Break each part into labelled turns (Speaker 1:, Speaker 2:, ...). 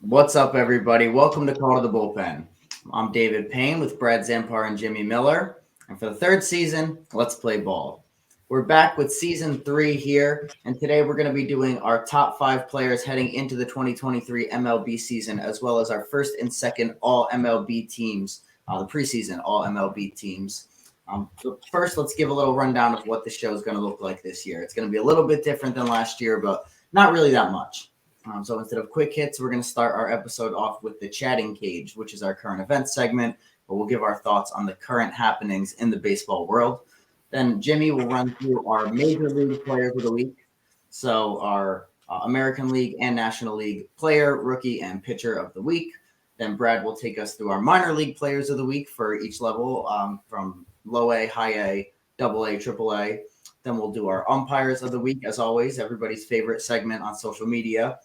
Speaker 1: What's up, everybody? Welcome to Call to the Bullpen. I'm David Payne with Brad Zampar and Jimmy Miller. And for the third season, let's play ball. We're back with season 3 here. And today we're going to be doing our top 5 players heading into the 2023 MLB season, as well as our first and second All-MLB teams, the preseason All-MLB teams. So first, let's give a little rundown of what the show is going to look like this year. It's going to be a little bit different than last year, but not really that much. So instead of quick hits, we're going to start our episode off with the Chatting Cage, which is our current events segment, where we'll give our thoughts on the current happenings in the baseball world. Then Jimmy will run through our Major League Players of the Week. So our American League and National League Player, Rookie, and Pitcher of the Week. Then Brad will take us through our Minor League Players of the Week for each level, from low A, high A, double A, triple A. Then we'll do our Umpires of the Week, as always, everybody's favorite segment on social media.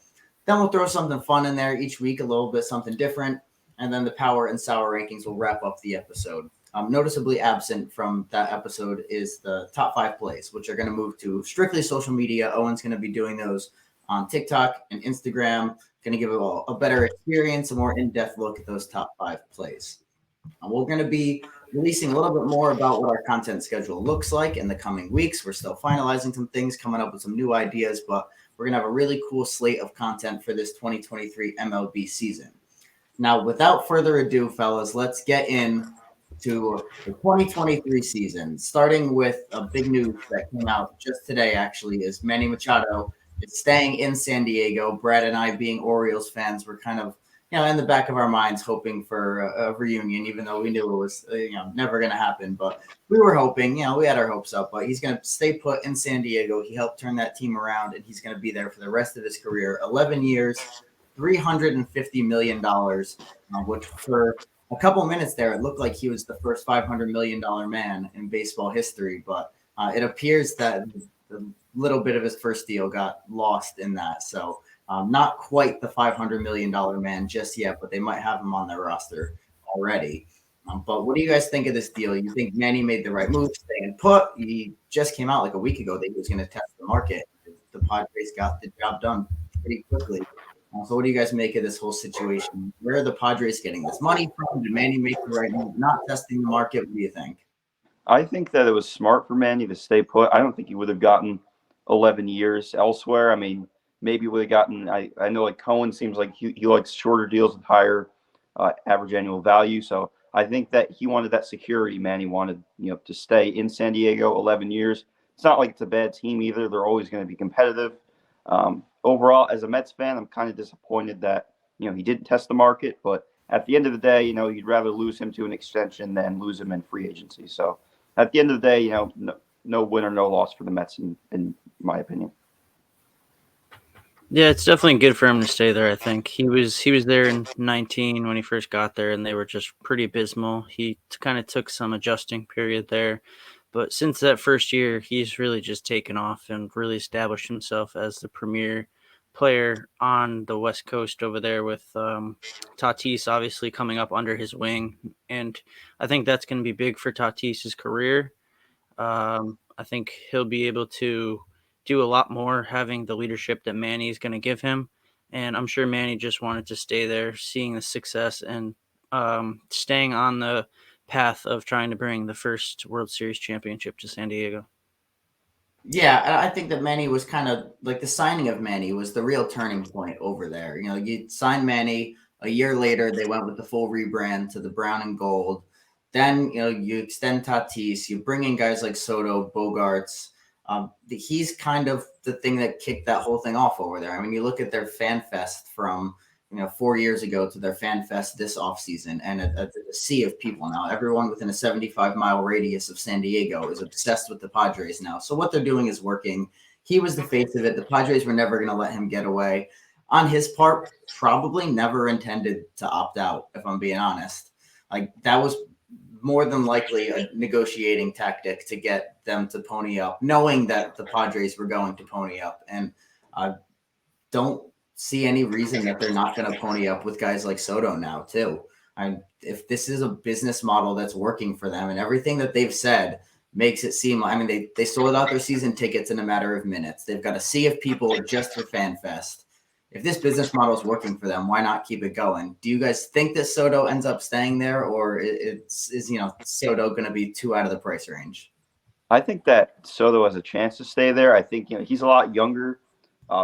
Speaker 1: Then we'll throw something fun in there each week, a little bit something different. And then the Power and Sour rankings will wrap up the episode. Noticeably absent from that episode is the top 5 plays, which are going to move to strictly social media. Owen's going to be doing those on TikTok and Instagram, going to give it a better experience, a more in-depth look at those top 5 plays. We're going to be releasing a little bit more about what our content schedule looks like in the coming weeks. We're still finalizing some things, coming up with some new ideas, but we're going to have a really cool slate of content for this 2023 MLB season. Now, without further ado, fellas, let's get in to the 2023 season, starting with a big news that came out just today, actually, is Manny Machado is staying in San Diego. Brad and I, being Orioles fans, were kind of in the back of our minds, hoping for a reunion, even though we knew it was, never going to happen. But we were hoping, we had our hopes up. But he's going to stay put in San Diego. He helped turn that team around, and he's going to be there for the rest of his career. 11 years, $350 million, which for a couple minutes there, it looked like he was the first $500 million man in baseball history. But it appears that the little bit of his first deal got lost in that. So not quite the $500 million man just yet, but they might have him on their roster already. But what do you guys think of this deal? You think Manny made the right move, staying put? He just came out like a week ago that he was going to test the market. The Padres got the job done pretty quickly. So what do you guys make of this whole situation? Where are the Padres getting this money from? Did Manny make the right move, not testing the market? What do you think?
Speaker 2: I think that it was smart for Manny to stay put. I don't think he would have gotten 11 years elsewhere. I mean, maybe would have gotten. I know like Cohen seems like he likes shorter deals with higher average annual value. So I think that he wanted that security. Manny wanted to stay in San Diego 11 years. It's not like it's a bad team either. They're always going to be competitive. Overall, as a Mets fan, I'm kind of disappointed that he didn't test the market. But at the end of the day, you'd rather lose him to an extension than lose him in free agency. So at the end of the day, no win or no loss for the Mets in my opinion.
Speaker 3: Yeah, it's definitely good for him to stay there. I think he was there in 19 when he first got there, and they were just pretty abysmal. He kind of took some adjusting period there, but since that first year, he's really just taken off and really established himself as the premier player on the West Coast over there, with Tatis obviously coming up under his wing, and I think that's going to be big for Tatis's career. I think he'll be able to do a lot more having the leadership that Manny is going to give him. And I'm sure Manny just wanted to stay there, seeing the success and staying on the path of trying to bring the first World Series championship to San Diego.
Speaker 1: Yeah, I think that Manny was kind of like the signing of Manny was the real turning point over there. You sign Manny, a year later, they went with the full rebrand to the brown and gold. Then, you extend Tatis, you bring in guys like Soto, Bogarts. He's kind of the thing that kicked that whole thing off over there. I mean, you look at their fan fest from 4 years ago to their fan fest this offseason, and a sea of people now. Everyone within a 75-mile radius of San Diego is obsessed with the Padres now. So what they're doing is working. He was the face of it. The Padres were never going to let him get away. On his part, probably never intended to opt out, if I'm being honest. Like, that was more than likely a negotiating tactic to get them to pony up, knowing that the Padres were going to pony up. And don't see any reason that they're not going to pony up with guys like Soto now, too. If this is a business model that's working for them, and everything that they've said makes it seem like, I mean, they sold out their season tickets in a matter of minutes. They've got a sea of people just for FanFest. if this business model is working for them, why not keep it going? Do you guys think that Soto ends up staying there, or is Soto going to be too out of the price range?
Speaker 2: I think that Soto has a chance to stay there. I think he's a lot younger,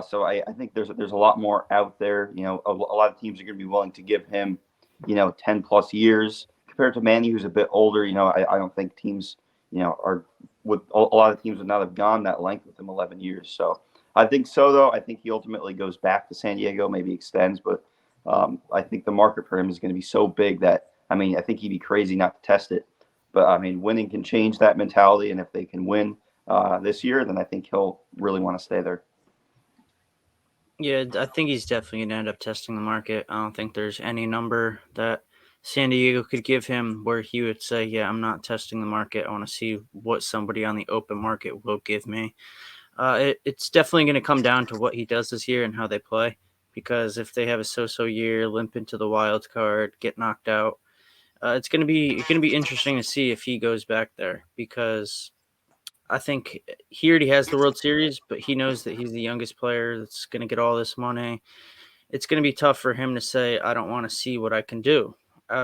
Speaker 2: so I think there's a lot more out there. A lot of teams are going to be willing to give him 10+ years compared to Manny, who's a bit older. I don't think teams are with a lot of teams would not have gone that length with him 11 years. So I think Soto. I think he ultimately goes back to San Diego, maybe extends, but I think the market for him is going to be so big that I think he'd be crazy not to test it. But winning can change that mentality, and if they can win this year, then I think he'll really want to stay there.
Speaker 3: Yeah, I think he's definitely going to end up testing the market. I don't think there's any number that San Diego could give him where he would say, yeah, I'm not testing the market. I want to see what somebody on the open market will give me. It's definitely going to come down to what he does this year and how they play, because if they have a so-so year, limp into the wild card, get knocked out, it's going to be interesting to see if he goes back there, because I think he already has the World Series, but he knows that he's the youngest player that's going to get all this money. It's going to be tough for him to say, I don't want to see what I can do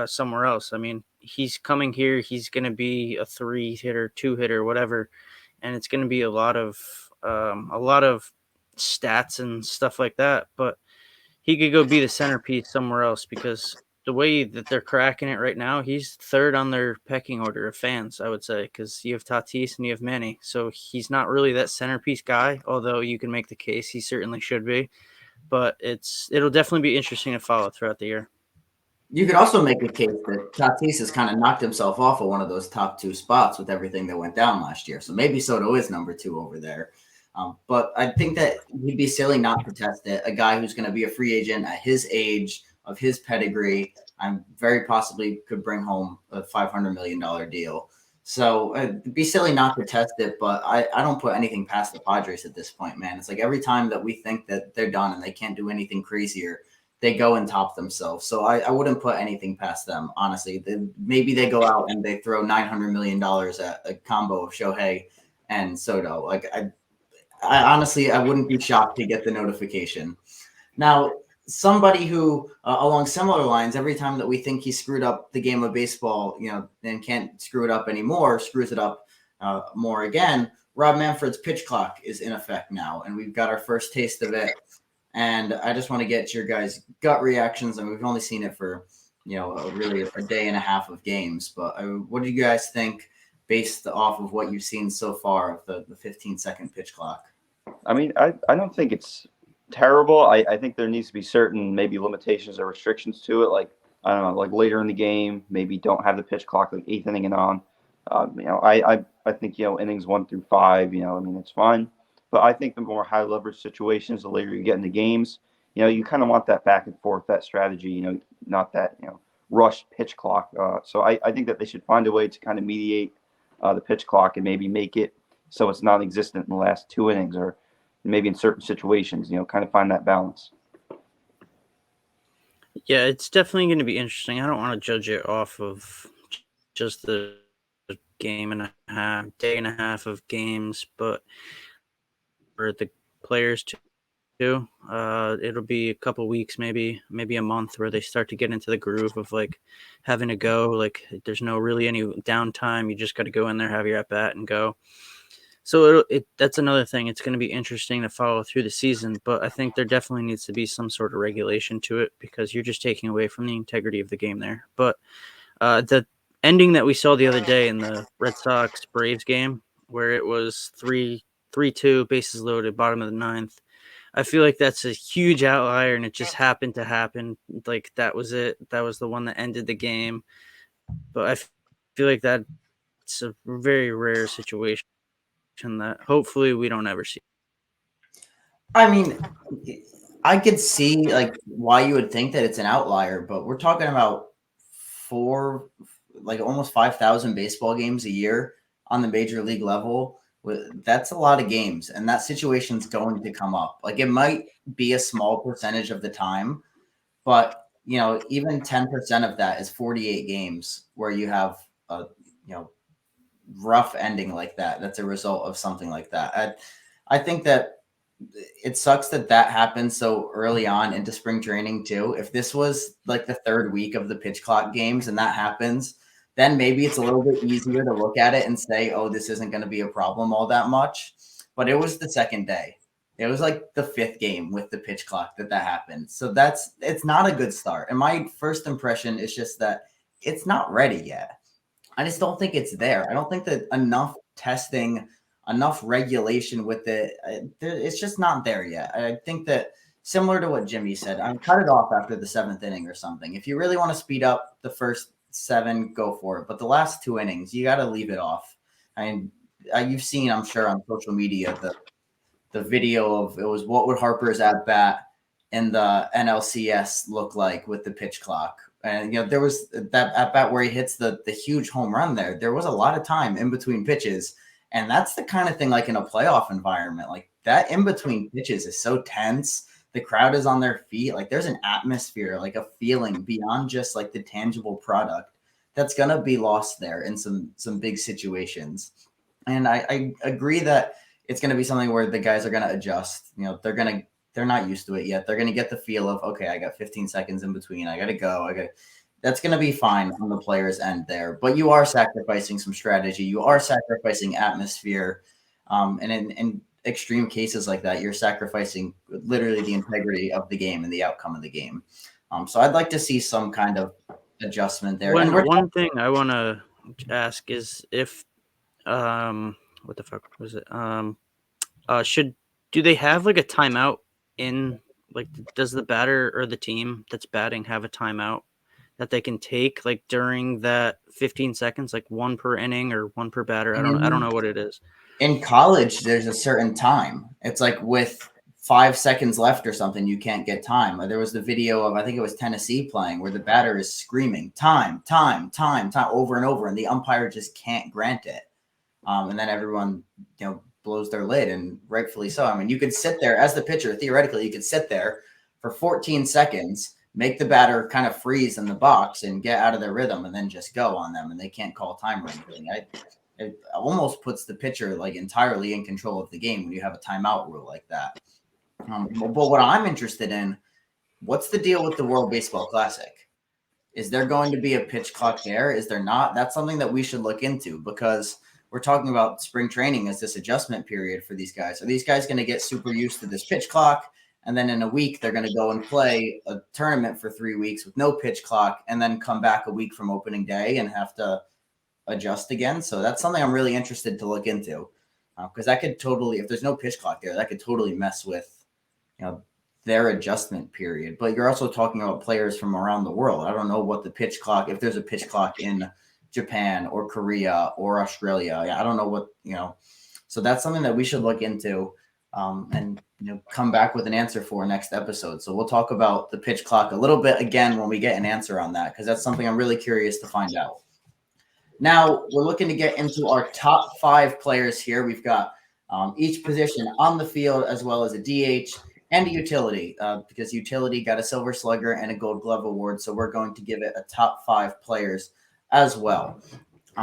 Speaker 3: somewhere else. He's coming here. He's going to be a 3-hitter, 2-hitter, whatever, and it's going to be a lot of stats and stuff like that. But he could go be the centerpiece somewhere else, because the way that they're cracking it right now, he's third on their pecking order of fans, I would say, because you have Tatis and you have Manny. So he's not really that centerpiece guy, although you can make the case he certainly should be. But it'll definitely be interesting to follow throughout the year.
Speaker 1: You could also make a case that Tatis has kind of knocked himself off of one of those top 2 spots with everything that went down last year. So maybe Soto is number 2 over there. But I think that he'd be silly not to test it. A guy who's going to be a free agent at his age, of his pedigree, I'm very possibly could bring home a $500 million deal. So it'd be silly not to test it, but I don't put anything past the Padres at this point, man. It's like every time that we think that they're done and they can't do anything crazier, they go and top themselves. So I wouldn't put anything past them, honestly. Maybe they go out and they throw $900 million at a combo of Shohei and Soto. I honestly, I wouldn't be shocked to get the notification. Now, somebody who, along similar lines, every time that we think he screwed up the game of baseball, and can't screw it up anymore, screws it up more again. Rob Manfred's pitch clock is in effect now, and we've got our first taste of it. And I just want to get your guys' gut reactions. And we've only seen it for, really a day and a half of games. But what do you guys think based off of what you've seen so far of the 15-second pitch clock?
Speaker 2: I don't think it's terrible. I think there needs to be certain maybe limitations or restrictions to it. Like, I don't know, like later in the game, maybe don't have the pitch clock like 8th inning and on. I think, innings 1 through 5, it's fine. But I think the more high leverage situations, the later you get into games, you kind of want that back and forth, that strategy, not that, rushed pitch clock. So I think that they should find a way to kind of mediate the pitch clock and maybe make it so it's non-existent in the last 2 innings, or maybe in certain situations, kind of find that balance.
Speaker 3: Yeah, it's definitely going to be interesting. I don't want to judge it off of just the game and a half, day and a half of games, but for the players too. It'll be a couple weeks, maybe a month, where they start to get into the groove of like having to go. Like there's no really any downtime. You just got to go in there, have your at bat, and go. So that's another thing. It's going to be interesting to follow through the season, but I think there definitely needs to be some sort of regulation to it, because you're just taking away from the integrity of the game there. But the ending that we saw the other day in the Red Sox Braves game, where it was 3-2, bases loaded, bottom of the 9th. I feel like that's a huge outlier, and it just happened to happen. Like that was it. That was the one that ended the game. But I feel like that's a very rare situation that hopefully we don't ever see.
Speaker 1: I could see like why you would think that it's an outlier, but we're talking about almost 5,000 baseball games a year on the major league level. That's a lot of games, and that situation's going to come up. Like it might be a small percentage of the time, but even 10% of that is 48 games where you have a rough ending like that. That's a result of something like that. I think that it sucks that happened so early on into spring training too. If this was like the third week of the pitch clock games and that happens, then maybe it's a little bit easier to look at it and say, oh, this isn't going to be a problem all that much. But it was the second day. It was like the fifth game with the pitch clock that happened. So it's not a good start. And my first impression is just that it's not ready yet. I just don't think it's there. I don't think that enough testing, enough regulation with it, it's just not there yet. I think that similar to what Jimmy said, I cut it off after the seventh inning or something. If you really want to speed up the first seven, go for it. But the last two innings, you got to leave it off. I mean, you've seen, I'm sure, on social media the video of it was what would Harper's at bat in the NLCS look like with the pitch clock. And there was that at bat where he hits the huge home run there. There was a lot of time in between pitches. And that's the kind of thing like in a playoff environment, like that in between pitches is so tense. The crowd is on their feet. Like there's an atmosphere, like a feeling beyond just like the tangible product that's going to be lost there in some big situations. And I agree that it's going to be something where the guys are going to adjust. They're not used to it yet. They're going to get the feel of, okay, I got 15 seconds in between. I got to go. That's going to be fine on the player's end there. But you are sacrificing some strategy. You are sacrificing atmosphere. And in extreme cases like that, you're sacrificing literally the integrity of the game and the outcome of the game. So I'd like to see some kind of adjustment there.
Speaker 3: One thing I want to ask is if what the fuck was it? Do they have like a timeout in, like, does the batter or the team that's batting have a timeout that they can take like during that 15 seconds, like one per inning or one per batter? I don't know what it is.
Speaker 1: In college, there's a certain time. It's like with 5 seconds left or something, you can't get time. There was the video of, I think it was Tennessee playing, where the batter is screaming time over and over, and the umpire just can't grant it. And then everyone, blows their lid, and rightfully so. I mean, you could sit there as the pitcher, theoretically, you could sit there for 14 seconds, make the batter kind of freeze in the box and get out of their rhythm, and then just go on them, and they can't call time or anything. It almost puts the pitcher like entirely in control of the game when you have a timeout rule like that. But what I'm interested in, what's the deal with the World Baseball Classic? Is there going to be a pitch clock there? Is there not? That's something that we should look into, because we're talking about spring training as this adjustment period for these guys. Are these guys going to get super used to this pitch clock, and then in a week they're going to go and play a tournament for 3 weeks with no pitch clock, and then come back a week from opening day and have to adjust again? So that's something I'm really interested to look into, because that could totally, if there's no pitch clock there, that could totally mess with their adjustment period. But you're also talking about players from around the world. I don't know what the pitch clock, if there's a pitch clock in Japan or Korea or Australia. I don't know what, so that's something that we should look into and come back with an answer for next episode. So we'll talk about the pitch clock a little bit again when we get an answer on that, because that's something I'm really curious to find out. Now we're looking to get into our top 5 players here. We've got each position on the field, as well as a DH and a utility, because utility got a Silver Slugger and a Gold Glove award. So we're going to give it a top 5 players as well.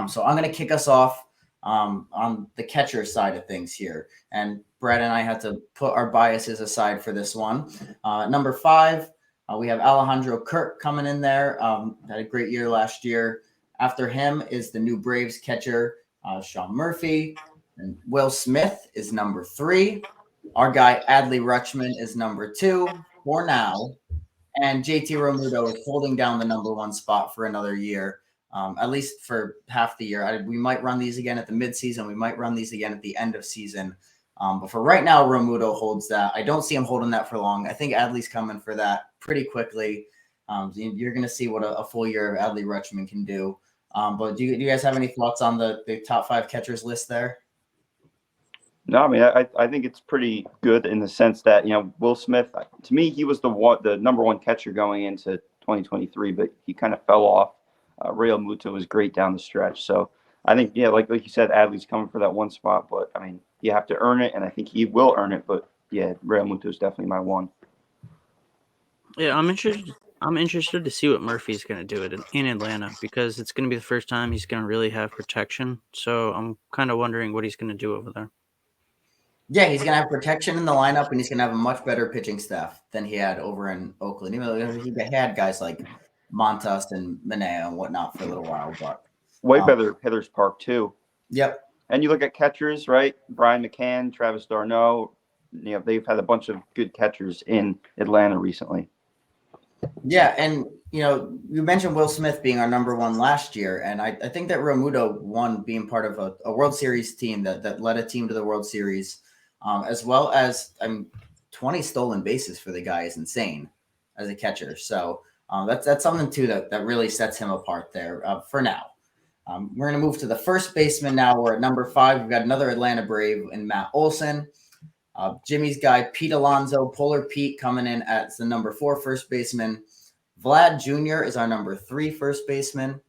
Speaker 1: So I'm going to kick us off on the catcher side of things here. And Brett and I had to put our biases aside for this one. Number 5, we have Alejandro Kirk coming in there. Had a great year last year. After him is the new Braves catcher, Sean Murphy. And Will Smith is number 3. Our guy, Adley Rutschman, is number 2 for now. And JT Realmuto is holding down the number 1 spot for another year. At least for half the year. We might run these again at the midseason. We might run these again at the end of season. But for right now, Realmuto holds that. I don't see him holding that for long. I think Adley's coming for that pretty quickly. You're going to see what a full year of Adley Rutschman can do. But do you guys have any thoughts on the top 5 catchers list there?
Speaker 2: No, I mean, I think it's pretty good in the sense that, Will Smith, to me, he was the number 1 catcher going into 2023, but he kind of fell off. Realmuto was great down the stretch. So I think, like you said, Adley's coming for that 1 spot, but I mean, you have to earn it, and I think he will earn it. But yeah, Realmuto is definitely my 1.
Speaker 3: Yeah, I'm interested to see what Murphy's going to do in Atlanta, because it's going to be the first time he's going to really have protection. So I'm kind of wondering what he's going to do over there.
Speaker 1: Yeah, he's gonna have protection in the lineup, and he's gonna have a much better pitching staff than he had over in Oakland. Even though he had guys like Montas and Manaea and whatnot for a little while, but
Speaker 2: Way
Speaker 1: um,
Speaker 2: better hitters park too.
Speaker 1: yep.
Speaker 2: And you look at catchers, right? Brian McCann, Travis d'Arnaud. They've had a bunch of good catchers in Atlanta recently.
Speaker 1: Yeah, and you mentioned Will Smith being our number one last year, and I think that Realmuto won being part of a World Series team that led a team to the World Series, as well as 20 stolen bases for the guy is insane as a catcher. So that's something too that really sets him apart there for now. We're going to move to the first baseman now. We're at number 5. We've got another Atlanta Brave in Matt Olson. Jimmy's guy, Pete Alonso, Polar Pete, coming in as the number 4 first baseman. Vlad Jr. is our number 3 first baseman.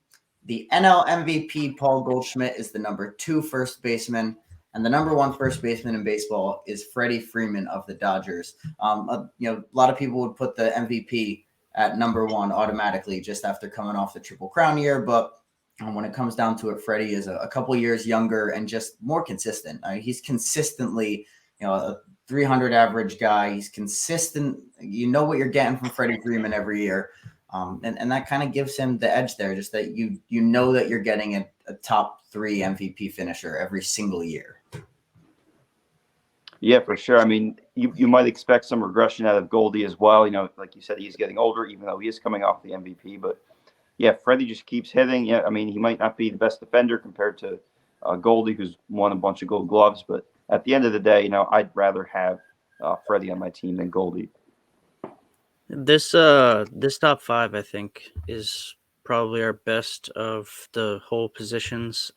Speaker 1: The NL MVP, Paul Goldschmidt, is the number 2 first baseman. And the number 1 first baseman in baseball is Freddie Freeman of the Dodgers. A lot of people would put the MVP at number 1 automatically just after coming off the Triple Crown year. But when it comes down to it, Freddie is a couple years younger and just more consistent. He's consistently a 300 average guy. He's consistent. You know what you're getting from Freddie Freeman every year. And that kind of gives him the edge there, just that you know that you're getting a top 3 MVP finisher every single year.
Speaker 2: Yeah, for sure. I mean, you might expect some regression out of Goldie as well. Like you said, he's getting older, even though he is coming off the MVP. But yeah, Freddie just keeps hitting. Yeah, I mean, he might not be the best defender compared to Goldie, who's won a bunch of Gold Gloves. But at the end of the day, I'd rather have Freddie on my team than Goldie.
Speaker 3: This top 5, I think, is probably our best of the whole positions,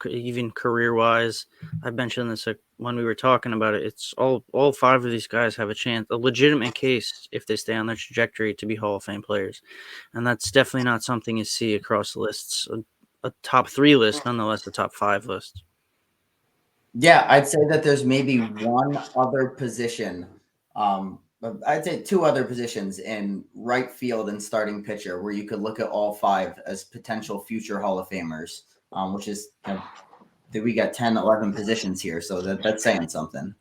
Speaker 3: even career wise. I mentioned this when we were talking about it. It's all 5 of these guys have a legitimate case if they stay on their trajectory to be Hall of Fame players, and that's definitely not something you see across lists. A top 3 list, nonetheless, a top 5 list.
Speaker 1: Yeah, I'd say that there's maybe one other position. I'd say 2 other positions in right field and starting pitcher where you could look at all 5 as potential future Hall of Famers, which is we got 10, 11 positions here. So that's saying something.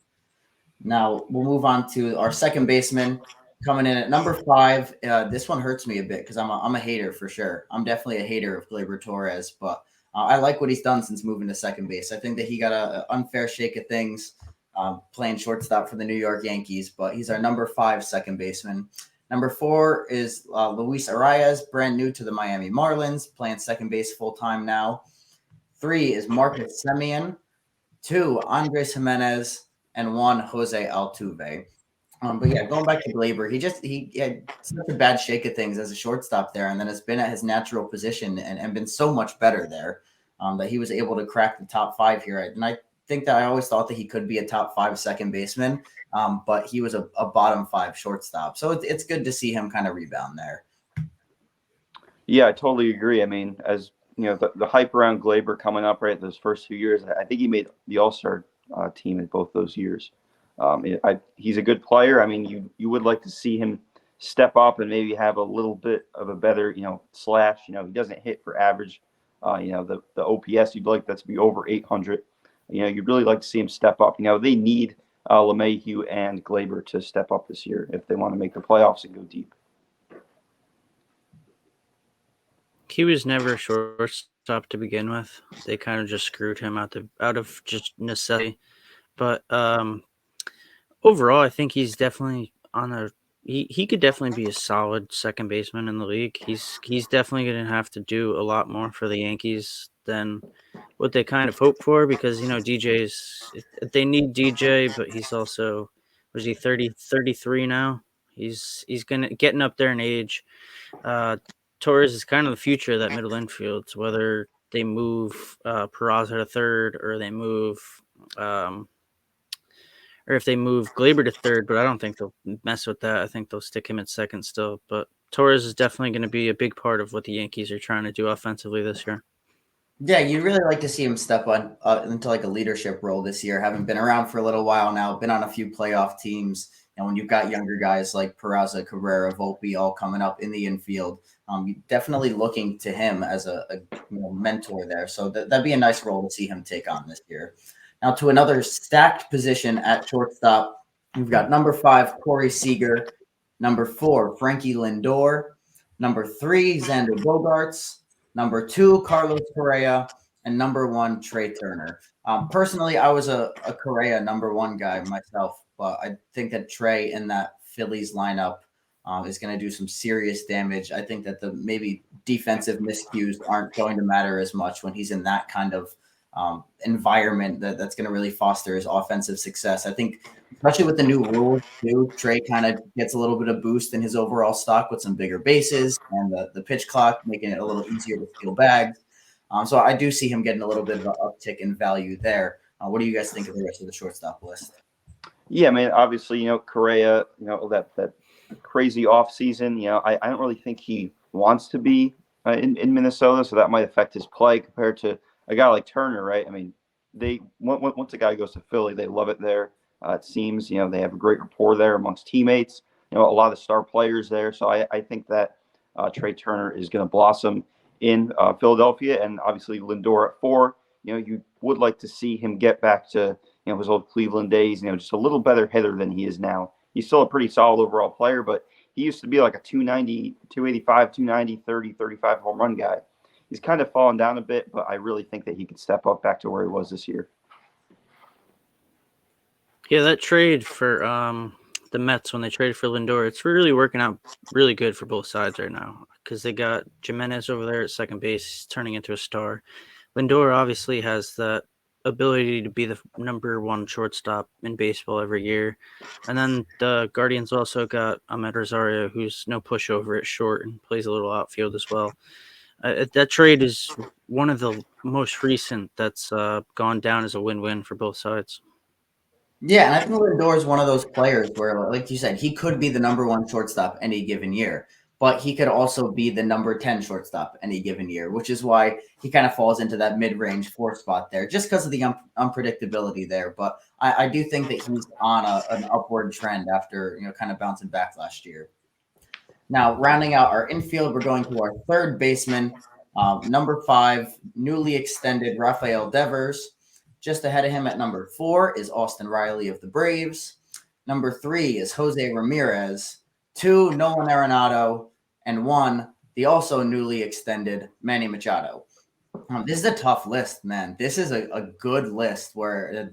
Speaker 1: Now we'll move on to our second baseman coming in at number 5. This one hurts me a bit because I'm a hater for sure. I'm definitely a hater of Gleyber Torres, but I like what he's done since moving to second base. I think that he got an unfair shake of things playing shortstop for the New York Yankees, but he's our number 5 second baseman. Number 4 is Luis Arias, brand new to the Miami Marlins, playing second base full time now. 3 is Marcus Semien. 2, Andres Jimenez, and 1, Jose Altuve. But yeah, going back to Gleyber, he had such a bad shake of things as a shortstop there, and then has been at his natural position and been so much better there that he was able to crack the top 5 here. And I think that I always thought that he could be a top 5 second baseman, but he was a bottom 5 shortstop. So it's good to see him kind of rebound there.
Speaker 2: Yeah, I totally agree. I mean, as the hype around Gleyber coming up right those first few years, I think he made the All-Star team in both those years. He's a good player. I mean, you would like to see him step up and maybe have a little bit of a better, slash. He doesn't hit for average. The OPS, you'd like that to be over 800. You'd really like to see him step up. They need LeMahieu and Gleyber to step up this year if they want to make the playoffs and go deep.
Speaker 3: He was never a shortstop to begin with. They kind of just screwed him out of just necessity. But overall, I think he's definitely he could definitely be a solid second baseman in the league. He's definitely going to have to do a lot more for the Yankees than what they kind of hope for, because they need DJ, but he's also, was he 33 now? He's getting up there in age. Torres is kind of the future of that middle infield. So whether they move Peraza to third, or they move or if they move Gleyber to third, but I don't think they'll mess with that. I think they'll stick him at second still. But Torres is definitely going to be a big part of what the Yankees are trying to do offensively this year.
Speaker 1: Yeah, you'd really like to see him step on into like a leadership role this year. Having been around for a little while now, been on a few playoff teams, and when you've got younger guys like Peraza, Cabrera, Volpe all coming up in the infield, you're definitely looking to him as a mentor there. So that'd be a nice role to see him take on this year. Now to another stacked position at shortstop, we've got number 5, Corey Seager, number 4, Frankie Lindor, number 3, Xander Bogaerts, number 2, Carlos Correa, and number 1, Trey Turner. Personally, I was a Correa number 1 guy myself, but I think that Trey in that Phillies lineup is going to do some serious damage. I think that the maybe defensive miscues aren't going to matter as much when he's in that kind of environment that's going to really foster his offensive success. I think, especially with the new rules too, Trey kind of gets a little bit of boost in his overall stock with some bigger bases and the pitch clock, making it a little easier to steal bags. So I do see him getting a little bit of an uptick in value there. What do you guys think of the rest of the shortstop list?
Speaker 2: Yeah, man. Obviously, Correa, that crazy off season. I don't really think he wants to be in Minnesota, so that might affect his play compared to a guy like Turner, right? I mean, once a guy goes to Philly, they love it there. It seems, they have a great rapport there amongst teammates. A lot of star players there. So I think that Trey Turner is going to blossom in Philadelphia, and obviously Lindor at 4. You would like to see him get back to his old Cleveland days. Just a little better hitter than he is now. He's still a pretty solid overall player, but he used to be like a 290, 285, 290, 30, 35 home run guy. He's kind of fallen down a bit, but I really think that he could step up back to where he was this year.
Speaker 3: Yeah, that trade for the Mets when they traded for Lindor, it's really working out really good for both sides right now because they got Jimenez over there at second base turning into a star. Lindor obviously has that ability to be the number 1 shortstop in baseball every year. And then the Guardians also got Ahmed Rosario, who's no pushover at short and plays a little outfield as well. That trade is one of the most recent that's gone down as a win-win for both sides.
Speaker 1: Yeah, and I think Lindor is one of those players where, like you said, he could be the number 1 shortstop any given year, but he could also be the number 10 shortstop any given year, which is why he kind of falls into that mid-range 4 spot there, just because of the unpredictability there. But I do think that he's on an upward trend after kind of bouncing back last year. Now, rounding out our infield, we're going to our third baseman, number 5, newly extended Rafael Devers. Just ahead of him at number 4 is Austin Riley of the Braves. Number 3 is Jose Ramirez. 2, Nolan Arenado. And 1, the also newly extended Manny Machado. This is a tough list, man. This is a good list where,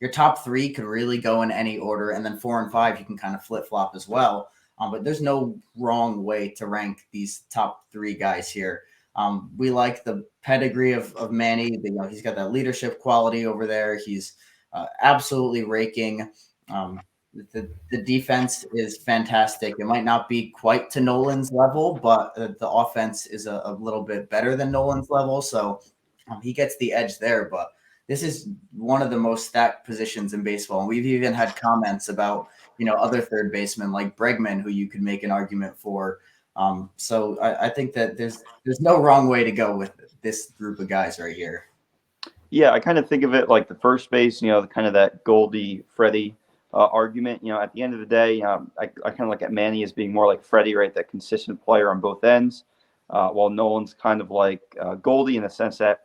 Speaker 1: your top 3 could really go in any order. And then 4 and 5, you can kind of flip-flop as well. But there's no wrong way to rank these top 3 guys here. We like the pedigree of Manny. He's got that leadership quality over there. He's absolutely raking. The defense is fantastic. It might not be quite to Nolan's level, but the offense is a little bit better than Nolan's level. So he gets the edge there. But this is one of the most stacked positions in baseball. And we've even had comments about, other third basemen like Bregman, who you could make an argument for. So I think that there's no wrong way to go with this group of guys right here.
Speaker 2: Yeah, I kind of think of it like the first base, kind of that Goldie, Freddie argument. At the end of the day, I kind of look at Manny as being more like Freddie, right? That consistent player on both ends, while Nolan's kind of like Goldie in the sense that,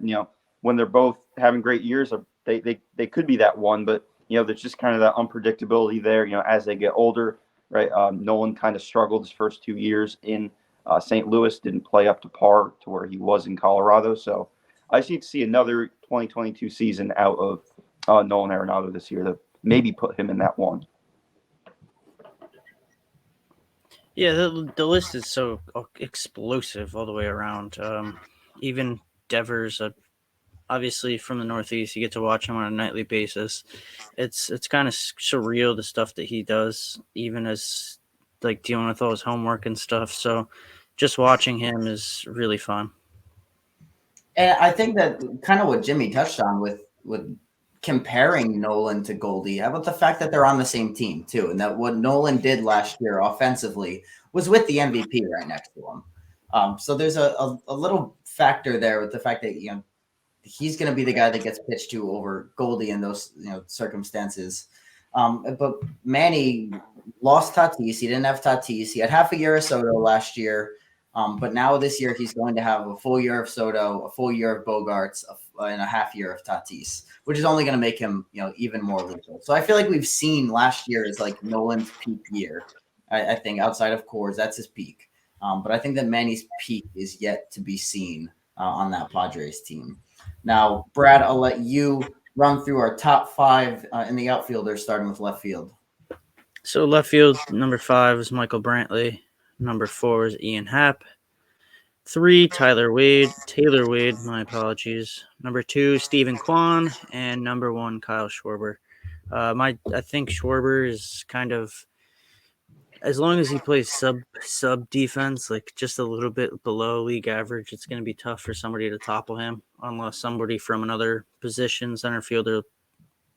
Speaker 2: when they're both having great years, they could be that one, but, there's just kind of that unpredictability there, as they get older, right? Nolan kind of struggled his first 2 years in St. Louis, didn't play up to par to where he was in Colorado. So I need to see another 2022 season out of Nolan Arenado this year to maybe put him in that one.
Speaker 3: Yeah, the list is so explosive all the way around. Even Devers, obviously from the Northeast, you get to watch him on a nightly basis. It's kind of surreal, the stuff that he does, even as like dealing with all his homework and stuff. So just watching him is really fun.
Speaker 1: And I think that kind of what Jimmy touched on with comparing Nolan to Goldie, how about the fact that they're on the same team too, and that what Nolan did last year offensively was with the MVP right next to him. So there's a little factor there with the fact that he's going to be the guy that gets pitched to over Goldie in those circumstances. But Manny lost Tatis. He didn't have Tatis. He had half a year of Soto last year. But now this year he's going to have a full year of Soto, a full year of Bogaerts, and a half year of Tatis, which is only going to make him, even more lethal. So I feel like we've seen last year is like Nolan's peak year. I think outside of Coors, that's his peak. But I think that Manny's peak is yet to be seen on that Padres team. Now, Brad, I'll let you run through our top 5 in the outfielders, starting with left field.
Speaker 3: So left field, number 5 is Michael Brantley. Number 4 is Ian Happ. 3, Taylor Wade, my apologies. Number 2, Stephen Kwan. And number 1, Kyle Schwarber. I think Schwarber is kind of, as long as he plays sub defense, like just a little bit below league average, it's going to be tough for somebody to topple him unless somebody from another position, center field or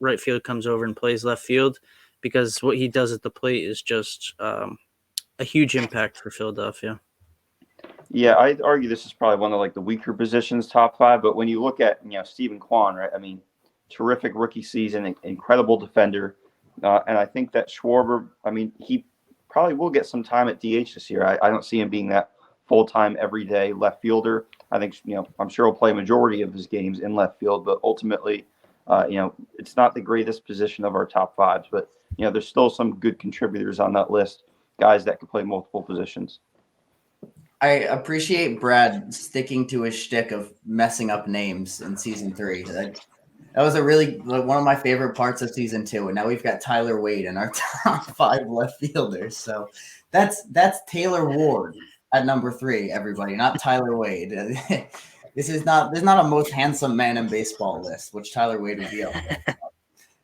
Speaker 3: right field, comes over and plays left field, because what he does at the plate is just a huge impact for Philadelphia.
Speaker 2: Yeah, I'd argue this is probably one of like the weaker positions, top 5. But when you look at Stephen Kwan, right? I mean, terrific rookie season, incredible defender, and I think that Schwarber, I mean, he probably will get some time at DH this year. I don't see him being that full-time everyday left fielder. I think I'm sure he'll play a majority of his games in left field, but ultimately, it's not the greatest position of our top 5s. But there's still some good contributors on that list, guys that can play multiple positions.
Speaker 1: I appreciate Brad sticking to his shtick of messing up names in season 3. That was one of my favorite parts of season 2. And now we've got Tyler Wade in our top 5 left fielders. So that's Taylor Ward at number 3, everybody, not Tyler Wade. There's not a most handsome man in baseball list, which Tyler Wade would be up there.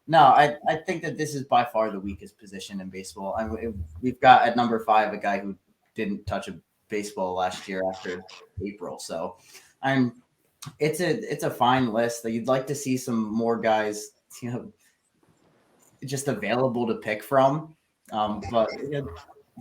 Speaker 1: No, I think that this is by far the weakest position in baseball. We've got at number 5 a guy who didn't touch a baseball last year after April. So it's a fine list that you'd like to see some more guys, just available to pick from. But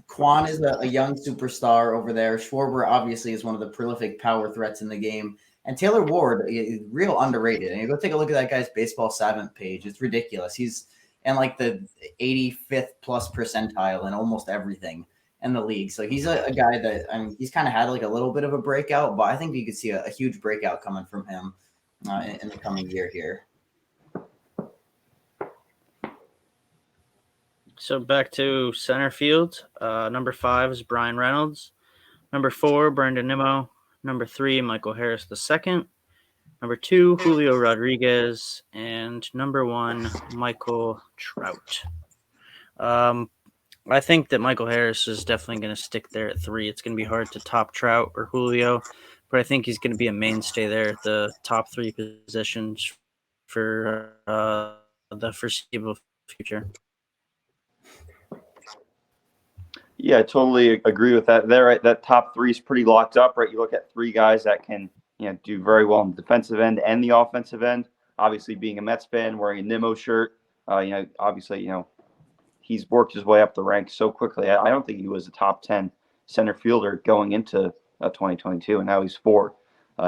Speaker 1: Kwan is a young superstar over there. Schwarber obviously is one of the prolific power threats in the game. And Taylor Ward is real underrated. And you go take a look at that guy's baseball savant page. It's ridiculous. He's in like the 85th plus percentile in almost everything in the league. So he's a guy that, he's kind of had like a little bit of a breakout, but I think you could see a huge breakout coming from him in the coming year here.
Speaker 3: So back to center field. Number 5 is Brian Reynolds. Number 4, Brandon Nimmo. Number 3, Michael Harris II. Number 2, Julio Rodriguez. And number 1, Michael Trout. I think that Michael Harris is definitely going to stick there at 3. It's going to be hard to top Trout or Julio, but I think he's going to be a mainstay there at the top 3 positions for the foreseeable future.
Speaker 2: Yeah, I totally agree with that. There, that top 3 is pretty locked up, right? You look at 3 guys that can, do very well on the defensive end and the offensive end. Obviously, being a Mets fan, wearing a Nimmo shirt, obviously, he's worked his way up the ranks so quickly. I don't think he was a top 10 center fielder going into 2022, and now he's 4.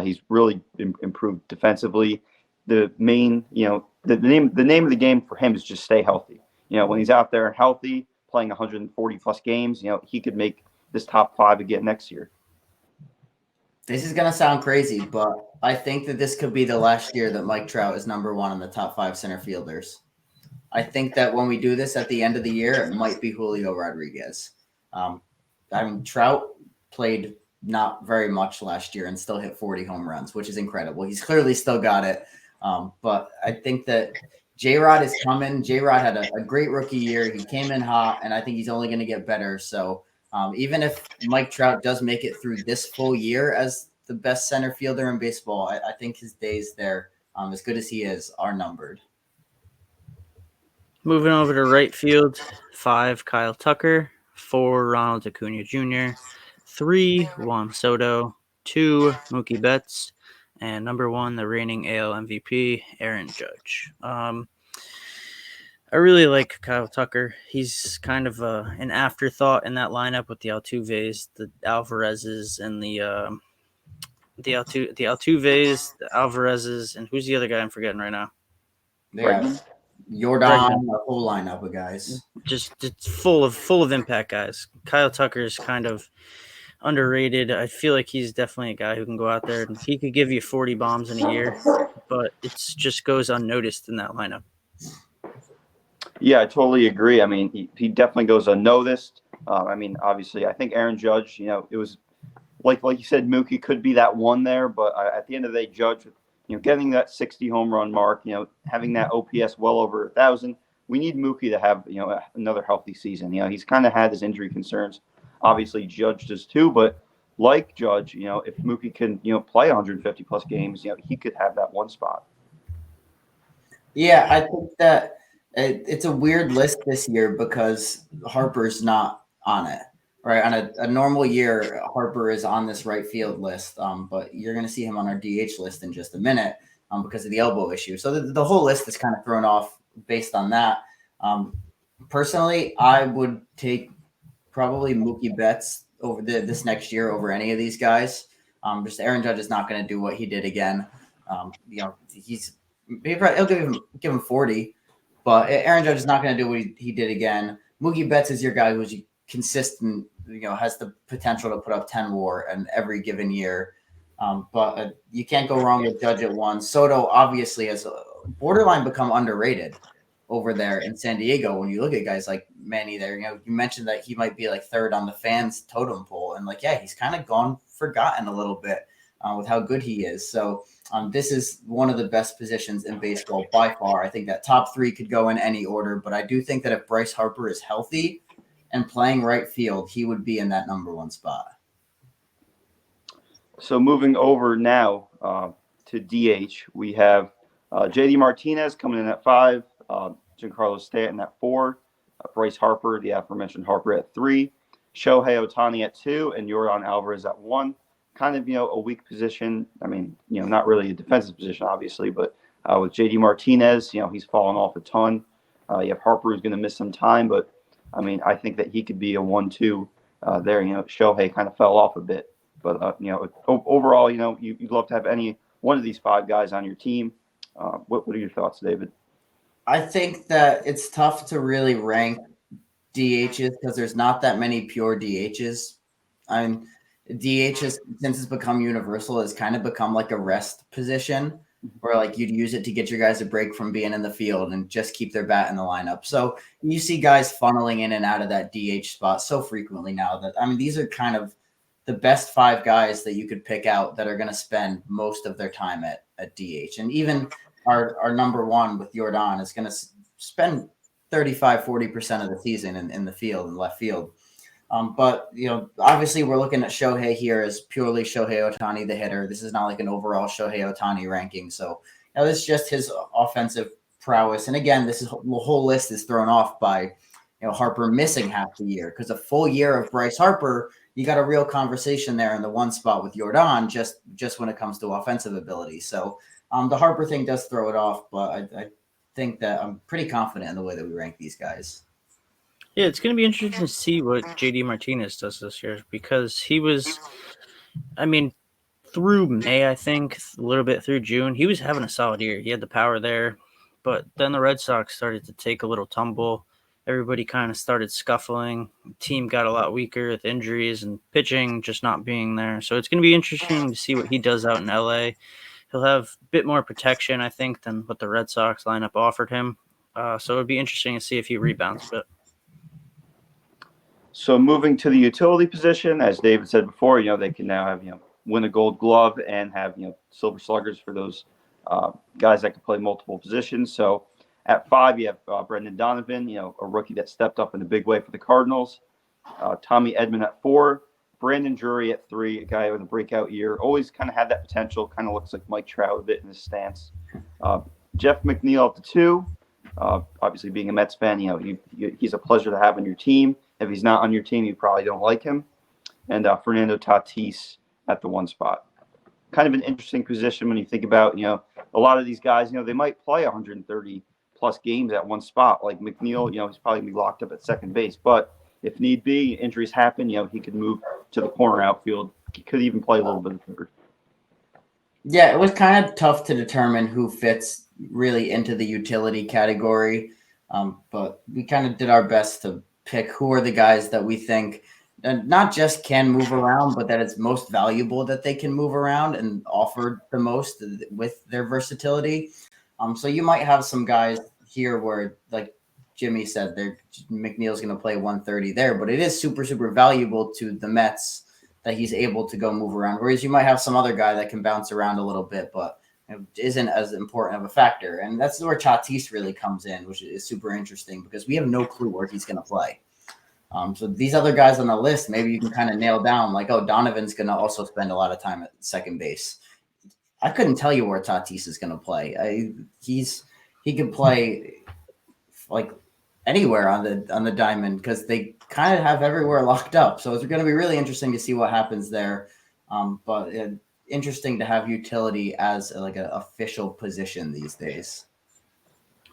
Speaker 2: He's really improved defensively. The main, the name of the game for him is just stay healthy. When he's out there healthy, playing 140 plus games, he could make this top 5 again next year.
Speaker 1: This is going to sound crazy, but I think that this could be the last year that Mike Trout is number 1 in the top 5 center fielders. I think that when we do this at the end of the year, it might be Julio Rodriguez. Trout played not very much last year and still hit 40 home runs, which is incredible. He's clearly still got it. But I think that J-Rod is coming. J-Rod had a great rookie year. He came in hot, and I think he's only going to get better. So even if Mike Trout does make it through this full year as the best center fielder in baseball, I think his days there, as good as he is, are numbered.
Speaker 3: Moving over to right field, 5, Kyle Tucker. 4, Ronald Acuna Jr. 3, Juan Soto. 2, Mookie Betts. And number 1, the reigning AL MVP, Aaron Judge. I really like Kyle Tucker. He's kind of an afterthought in that lineup with the Altuves, the Alvarezes, and the Altuves, the Alvarezes, and who's the other guy I'm forgetting right now?
Speaker 1: Yeah. Jordan, the whole lineup of guys.
Speaker 3: Just it's full of impact guys. Kyle Tucker is kind of underrated. I feel like he's definitely a guy who can go out there and he could give you 40 bombs in a year. but it just goes unnoticed in that lineup.
Speaker 2: Yeah, I totally agree. I mean, he definitely goes unnoticed. I mean, obviously, I think Aaron Judge, it was like you said, Mookie could be that one there, but at the end of the day, Judge, getting that 60 home run mark, having that OPS well over 1,000, we need Mookie to have, another healthy season. He's kind of had his injury concerns. Obviously, Judge does too, but like Judge, if Mookie can, play 150 plus games, he could have that one spot.
Speaker 1: Yeah, I think that it's a weird list this year because Harper's not on it. Right, on a normal year, Harper is on this right field list, but you're going to see him on our DH list in just a minute because of the elbow issue. So the whole list is kind of thrown off based on that. Personally, I would take probably Mookie Betts over this next year over any of these guys. Just Aaron Judge is not going to do what he did again. He'll give him 40, but Aaron Judge is not going to do what he did again. Mookie Betts is your guy who's consistent, has the potential to put up 10 WAR in every given year. But you can't go wrong with Judge at 1. Soto obviously has borderline become underrated over there in San Diego. When you look at guys like Manny there, you mentioned that he might be like third on the fans totem pole. And he's kind of gone forgotten a little bit with how good he is. So this is one of the best positions in baseball by far. I think that top 3 could go in any order, but I do think that if Bryce Harper is healthy and playing right field, he would be in that number 1 spot.
Speaker 2: So moving over now to DH, we have JD Martinez coming in at 5, Giancarlo Stanton at 4, Bryce Harper, the aforementioned Harper, at 3, Shohei Ohtani at 2, and Yordan Alvarez at 1. Kind of, a weak position. I mean, not really a defensive position, obviously, but with JD Martinez, he's fallen off a ton. You have Harper who's going to miss some time, but I mean, I think that he could be a 1-2 there. Shohei kind of fell off a bit, but overall, you'd love to have any one of these 5 guys on your team. What are your thoughts, David?
Speaker 1: I think that it's tough to really rank DHs because there's not that many pure DHs. I mean, DHs, since it's become universal, has kind of become like a rest position where you'd use it to get your guys a break from being in the field and just keep their bat in the lineup. So you see guys funneling in and out of that DH spot so frequently now that, I mean, these are kind of the best 5 guys that you could pick out that are going to spend most of their time at DH. And even our number 1 with Yordan is going to spend 35-40% of the season in the field, in left field. But obviously we're looking at Shohei here as purely Shohei Ohtani, the hitter. This is not like an overall Shohei Ohtani ranking. So this is just his offensive prowess. And again, the whole list is thrown off by Harper missing half the year, because a full year of Bryce Harper, you got a real conversation there in the 1 spot with Yordan, just when it comes to offensive ability. So the Harper thing does throw it off, but I think that I'm pretty confident in the way that we rank these guys.
Speaker 3: Yeah, it's going to be interesting to see what JD Martinez does this year, because he was, I mean, through May, I think, a little bit through June, he was having a solid year. He had the power there, but then the Red Sox started to take a little tumble. Everybody kind of started scuffling. The team got a lot weaker with injuries and pitching just not being there. So it's going to be interesting to see what he does out in LA. He'll have a bit more protection, I think, than what the Red Sox lineup offered him. So it'd be interesting to see if he rebounds a bit.
Speaker 2: So moving to the utility position, as David said before, they can now have, win a Gold Glove and have, Silver Sluggers for those guys that can play multiple positions. So at 5, you have Brendan Donovan, a rookie that stepped up in a big way for the Cardinals. Tommy Edman at 4, Brandon Drury at 3, a guy with a breakout year, always kind of had that potential, kind of looks like Mike Trout a bit in his stance. Jeff McNeil at the 2, obviously being a Mets fan, he's a pleasure to have on your team. If he's not on your team, you probably don't like him. And Fernando Tatis at the 1 spot. Kind of an interesting position when you think about, a lot of these guys, they might play 130 plus games at 1 spot. Like McNeil, he's probably going to be locked up at second base. But if need be, injuries happen, he could move to the corner outfield. He could even play a little bit of third.
Speaker 1: Yeah, it was kind of tough to determine who fits really into the utility category. But we kind of did our best to pick who are the guys that we think not just can move around, but that it's most valuable that they can move around and offer the most with their versatility. So you might have some guys here where, like Jimmy said, McNeil's going to play 130 there, but it is super, super valuable to the Mets that he's able to go move around. Whereas you might have some other guy that can bounce around a little bit, but it isn't as important of a factor. And that's where Tatis really comes in, which is super interesting because we have no clue where he's going to play. So these other guys on the list, maybe you can kind of nail down like, oh, Donovan's going to also spend a lot of time at second base. I couldn't tell you where Tatis is going to play. He could play like anywhere on the diamond because they kind of have everywhere locked up. So it's going to be really interesting to see what happens there. But interesting to have utility as like an official position these days.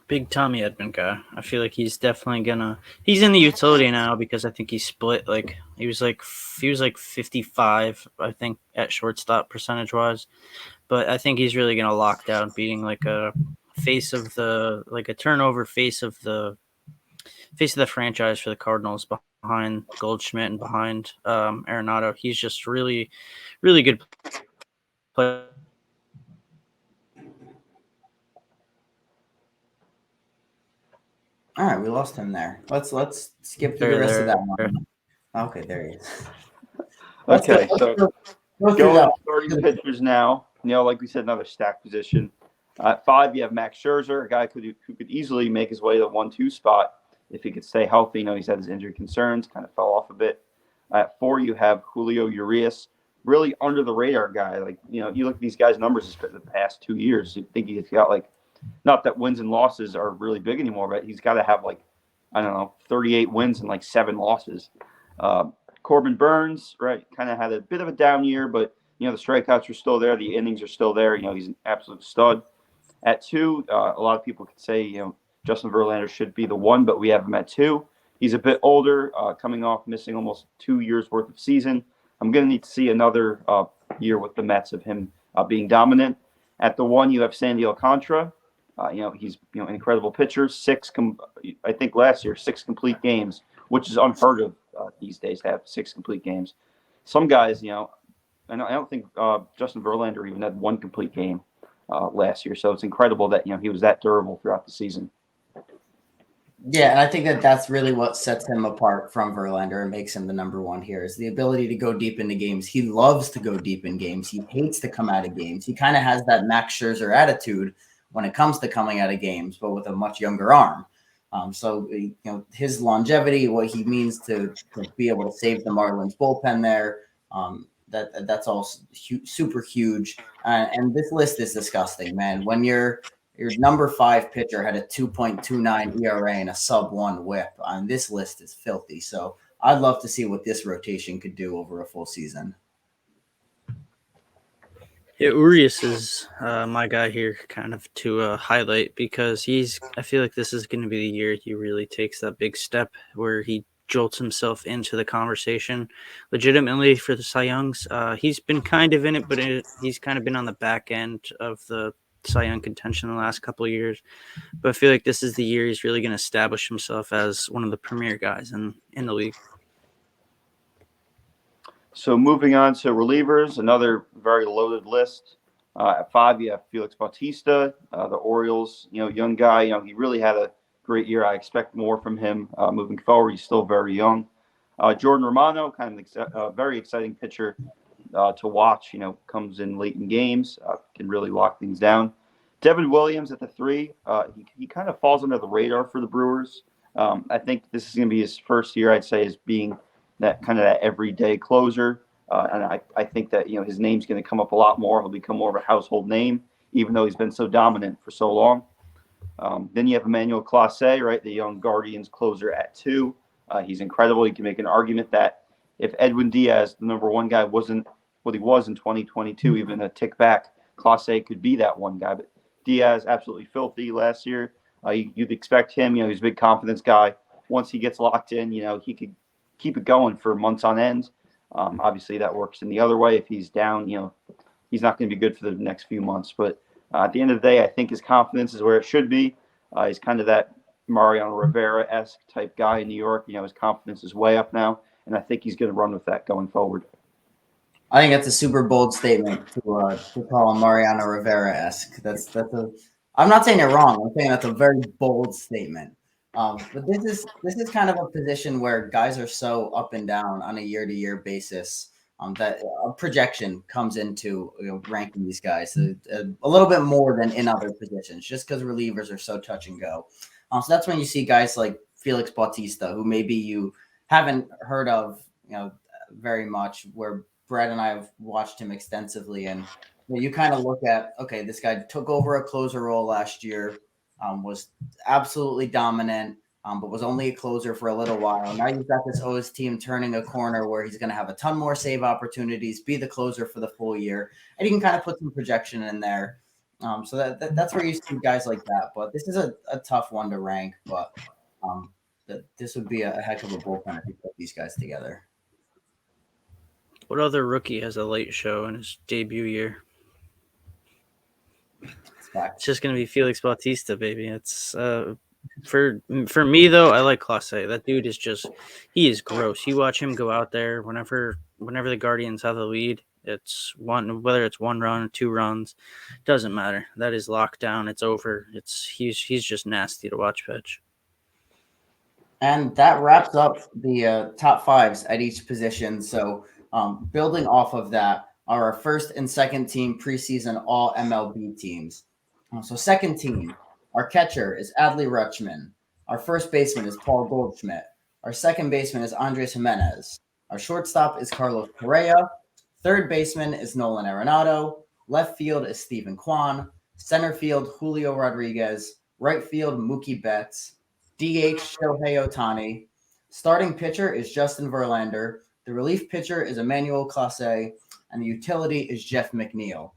Speaker 3: Big Tommy Edman guy. I feel like he's definitely he's in the utility now because I think he split like he was like 55, I think, at shortstop percentage wise. But I think he's really gonna lock down being like a turnover face of the franchise for the Cardinals behind Goldschmidt and behind Arenado. He's just really, really good player.
Speaker 1: All right, we lost him there. Let's skip through the rest of that one. Okay, there he is.
Speaker 2: Okay, so going starting pitchers now. Like we said, another stack position. At 5, you have Max Scherzer, a guy who could easily make his way to the 1-2 spot if he could stay healthy. He's had his injury concerns, kind of fell off a bit. At 4, you have Julio Urias, really under the radar guy. Like, you look at these guys' numbers for the past 2 years, you think he's got like, not that wins and losses are really big anymore, but he's got to have like, I don't know, 38 wins and like 7 losses. Corbin Burns, right, kind of had a bit of a down year, but the strikeouts are still there, the innings are still there. He's an absolute stud. At 2, a lot of people could say Justin Verlander should be the 1, but we have him at 2. He's a bit older, coming off missing almost 2 years worth of season. I'm going to need to see another year with the Mets of him being dominant. At the 1, you have Sandy Alcantara. He's an incredible pitcher. I think last year 6 complete games, which is unheard of these days to have 6 complete games. Some guys, I don't think Justin Verlander even had 1 complete game last year. So it's incredible that he was that durable throughout the season.
Speaker 1: Yeah, and I think that's really what sets him apart from Verlander and makes him the number 1 here is the ability to go deep into games. He loves to go deep in games. He hates to come out of games. He kind of has that Max Scherzer attitude when it comes to coming out of games, but with a much younger arm. So his longevity, what he means to be able to save the Marlins bullpen there, that's all super huge. And this list is disgusting, man. When your number 5 pitcher had a 2.29 ERA and a sub-1 WHIP, this list is filthy. So I'd love to see what this rotation could do over a full season.
Speaker 3: Yeah, Urias is my guy here, kind of to highlight because I feel like this is going to be the year he really takes that big step where he jolts himself into the conversation legitimately for the Cy Youngs. He's been kind of in it, but he's kind of been on the back end of the Cy Young contention the last couple of years. But I feel like this is the year he's really going to establish himself as one of the premier guys in the league.
Speaker 2: So moving on to relievers, another very loaded list. At 5, you have Felix Bautista, the Orioles, young guy. He really had a great year. I expect more from him moving forward. He's still very young. Jordan Romano, kind of a very exciting pitcher to watch. Comes in late in games, can really lock things down. Devin Williams at the 3. He kind of falls under the radar for the Brewers. I think this is going to be his first year, I'd say, as being that kind of that everyday closer. And I think that, his name's going to come up a lot more. He'll become more of a household name, even though he's been so dominant for so long. Then you have Emmanuel Clase, right, the young Guardians closer at 2. He's incredible. You can make an argument that if Edwin Diaz, the number 1 guy, wasn't what he was in 2022, even a tick back, Clase could be that 1 guy. But Diaz, absolutely filthy last year. You'd expect him, he's a big confidence guy. Once he gets locked in, he could keep it going for months on end. Obviously, that works in the other way. If he's down, he's not going to be good for the next few months. But at the end of the day, I think his confidence is where it should be. He's kind of that Mariano Rivera-esque type guy in New York. His confidence is way up now. and I think he's going to run with that going forward.
Speaker 1: I think that's a super bold statement to call him Mariano Rivera-esque. I'm not saying it wrong. I'm saying that's a very bold statement. But this is kind of a position where guys are so up and down on a year-to-year basis that a projection comes into ranking these guys a little bit more than in other positions, just because relievers are so touch and go. So that's when you see guys like Felix Bautista, who maybe you haven't heard of, very much, where Brett and I have watched him extensively, and you kind of look at, okay, this guy took over a closer role last year, was absolutely dominant, but was only a closer for a little while. Now you've got this O's team turning a corner where he's going to have a ton more save opportunities, be the closer for the full year, and you can kind of put some projection in there. So that's where you see guys like that. But this is a tough one to rank, but this would be a heck of a bullpen if you put these guys together.
Speaker 3: What other rookie has a late show in his debut year? It's just going to be Felix Bautista, baby. It's for me though. I like Clase. That dude is he is gross. You watch him go out there whenever the Guardians have the lead. It's whether it's 1 run or 2 runs, doesn't matter. That is locked down. It's over. He's just nasty to watch pitch.
Speaker 1: And that wraps up the top fives at each position. So building off of that are our first and second team preseason All-MLB teams. So second team, our catcher is Adley Rutschman. Our first baseman is Paul Goldschmidt. Our second baseman is Andres Jimenez. Our shortstop is Carlos Correa. Third baseman is Nolan Arenado. Left field is Stephen Kwan. Center field, Julio Rodriguez. Right field, Mookie Betts. DH, Shohei Ohtani. Starting pitcher is Justin Verlander. The relief pitcher is Emmanuel Clase. And the utility is Jeff McNeil.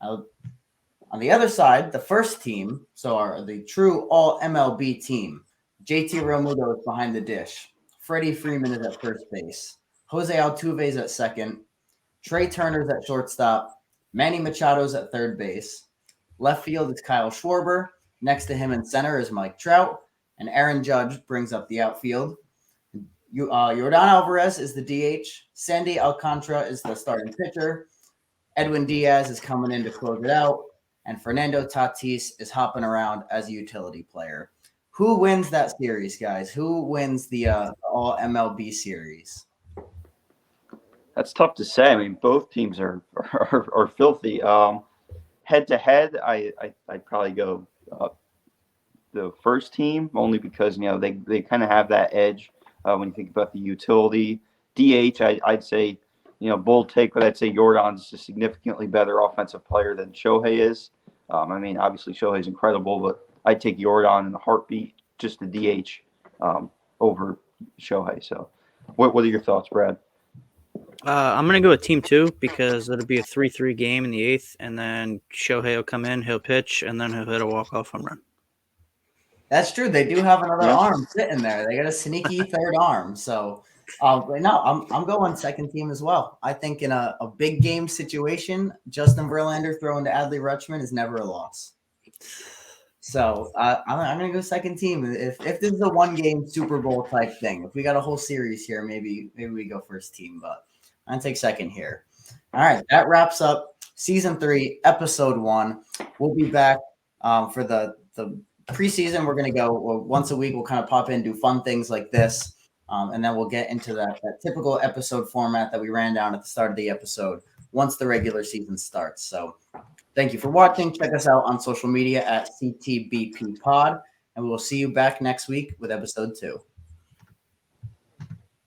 Speaker 1: On the other side, the first team, so the true All-MLB team, JT Realmuto is behind the dish. Freddie Freeman is at first base. Jose Altuve is at second. Trey Turner's at shortstop. Manny Machado's at third base. Left field is Kyle Schwarber. Next to him in center is Mike Trout. And Aaron Judge brings up the outfield. Yordan Alvarez is the DH. Sandy Alcantara is the starting pitcher. Edwin Diaz is coming in to close it out. And Fernando Tatis is hopping around as a utility player. Who wins that series, guys? Who wins the All-MLB series?
Speaker 2: That's tough to say. I mean, both teams are filthy. Head to head, I'd probably go the first team, only because they kind of have that edge when you think about the utility. DH, I'd say bold take, but I'd say Yordan's a significantly better offensive player than Shohei is. I mean, obviously Shohei's incredible, but I'd take Yordan in a heartbeat, just the DH over Shohei. So, what are your thoughts, Brad?
Speaker 3: I'm going to go with Team 2 because it'll be a 3-3 game in the 8th, and then Shohei will come in, he'll pitch, and then he'll hit a walk-off home run.
Speaker 1: That's true. They do have another arm sitting there. They got a sneaky third arm. So, no, I'm going second team as well. I think in a big game situation, Justin Verlander throwing to Adley Rutschman is never a loss. So I'm going to go second team. If this is a 1-game Super Bowl type thing, if we got a whole series here, maybe we go first team, but I'm going to take second here. All right, that wraps up Season 3, Episode 1. We'll be back for the preseason. We're going to go once a week. We'll kind of pop in, do fun things like this, and then we'll get into that typical episode format that we ran down at the start of the episode once the regular season starts. So thank you for watching. Check us out on social media at CTBP Pod, and we will see you back next week with Episode 2.